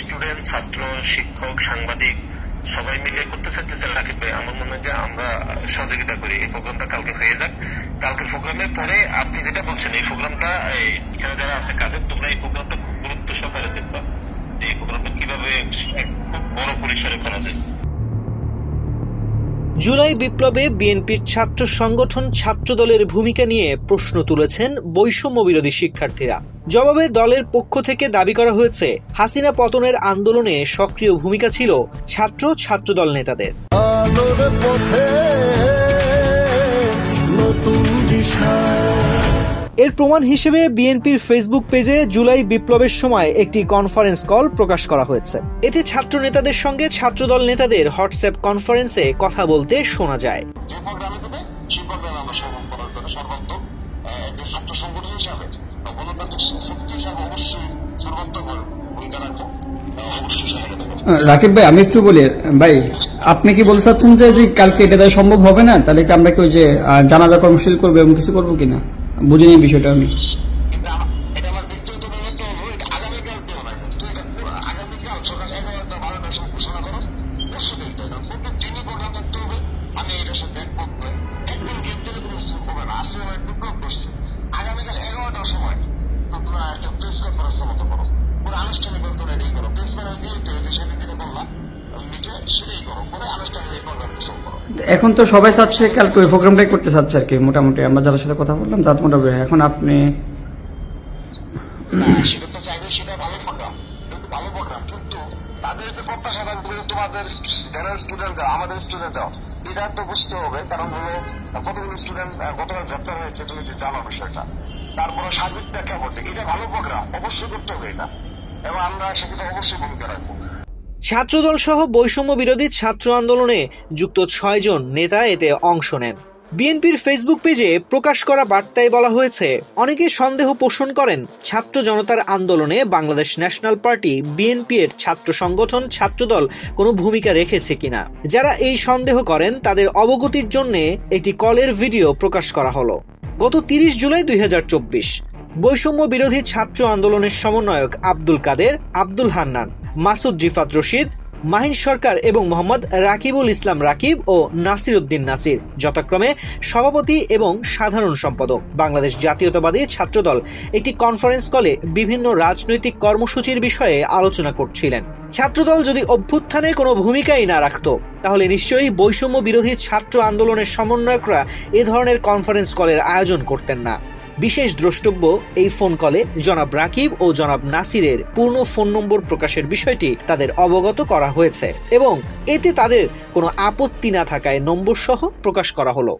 Student, ছাত্র, শিক্ষক, সাংবাদিক সবাই মিলে করতে চাইতেছে রাকিব ভাই। আমার মনে হয় যে আমরা সহযোগিতা করি, এই প্রোগ্রামটা কালকে হয়ে যাক। কালকের প্রোগ্রামের পরে আপনি যেটা বলছেন, এই প্রোগ্রামটা এখানে যারা আছে কাদের, তোমরা এই প্রোগ্রামটা খুব গুরুত্ব সহকারে দেখবা, এই প্রোগ্রামটা কিভাবে খুব বড় পরিসরে করা যায়। জুলাই বিপ্লবে বিএনপির ছাত্র সংগঠন ছাত্রদলের ভূমিকা নিয়ে প্রশ্ন তুলেছেন বৈষম্য বিরোধী শিক্ষার্থীরা। জবাবে দলের পক্ষ থেকে দাবি করা হয়েছে, হাসিনা পতনের আন্দোলনে সক্রিয় ভূমিকা ছিল ছাত্রদল নেতাদের। এর প্রমাণ হিসেবে বিএনপির ফেসবুক পেজে জুলাই বিপ্লবের সময় একটি কনফারেন্স কল প্রকাশ করা হয়েছে। এতে ছাত্র নেতাদের সঙ্গে ছাত্রদল নেতাদের হোয়াটসঅ্যাপ কনফারেন্সে কথা বলতে শোনা যায়। রাকিব ভাই, আমি একটু বলি ভাই, আপনি কি বলতে চাচ্ছেন যে কালকে এটা দেওয়া সম্ভব হবে না? তাহলে কি আমরা কি ওই যে জানাজা কর্মসূচি করবো এবং কিছু করবো কিনা? বুঝিনি বিষয়টা আমি। এখন তো সবাই চাচ্ছে কালকে ওই প্রোগ্রামটাই করতে চাচ্ছে আর কি, মোটামুটি আমরা যাদের সাথে কথা বললাম তার মোটামুটি। এখন আপনি আমাদের স্টুডেন্ট যাও, এটা তো বুঝতে হবে, কারণ হলো কতগুলো স্টুডেন্ট গতবার গ্রেপ্তার হয়েছে, তুমি যে জানো বিষয়টা। তারপরে সার্বিক প্রেক্ষাপটে এটা ভালো প্রোগ্রাম, অবশ্যই করতে হবে এটা, এবং আমরা সেক্ষেত্রে অবশ্যই ভূমিকা রাখবো। ছাত্রদল সহ বৈষম্য বিরোধী ছাত্র আন্দোলনে যুক্ত 6 জন নেতা এতে অংশ নেন। বিএনপির ফেসবুক পেজে প্রকাশ করা বার্তায় বলা হয়েছে, অনেকে সন্দেহ পোষণ করেন ছাত্র জনতার আন্দোলনে বাংলাদেশ ন্যাশনাল পার্টি বিএনপি এর ছাত্র সংগঠন ছাত্রদল কোনো ভূমিকা রেখেছে কিনা। যারা এই সন্দেহ করেন তাদের অবগতির জন্য একটি কলের ভিডিও প্রকাশ করা হলো। গত 30 জুলাই 2024 বৈষম্য বিরোধী ছাত্র আন্দোলনের সমন্বয়ক আব্দুল কাদের, আব্দুল হান্নান, মাসুদ রিফাত রশিদ, মাহিন সরকার এবং মোহাম্মদ রাকিবুল ইসলাম রাকিব ও নাসির উদ্দিন নাসির যথাক্রমে সভাপতি এবং সাধারণ সম্পাদক বাংলাদেশ জাতীয়তাবাদী ছাত্রদল একটি কনফারেন্স কলে বিভিন্ন রাজনৈতিক কর্মসূচির বিষয়ে আলোচনা করছিলেন। ছাত্রদল যদি অভ্যুত্থানে কোনো ভূমিকাই না রাখত, তাহলে নিশ্চয়ই বৈষম্য বিরোধী ছাত্র আন্দোলনের সমন্বয়করা এ ধরনের কনফারেন্স কলের আয়োজন করতেন না। বিশেষ দ্রষ্টব্য, এই ফোন কলে জনাব রাকিব ও জনাব নাসিরের পূর্ণ ফোন নম্বর প্রকাশের বিষয়টি তাদের অবগত করা হয়েছে এবং এতে তাদের কোনো আপত্তি না থাকায় নম্বর সহ প্রকাশ করা হলো।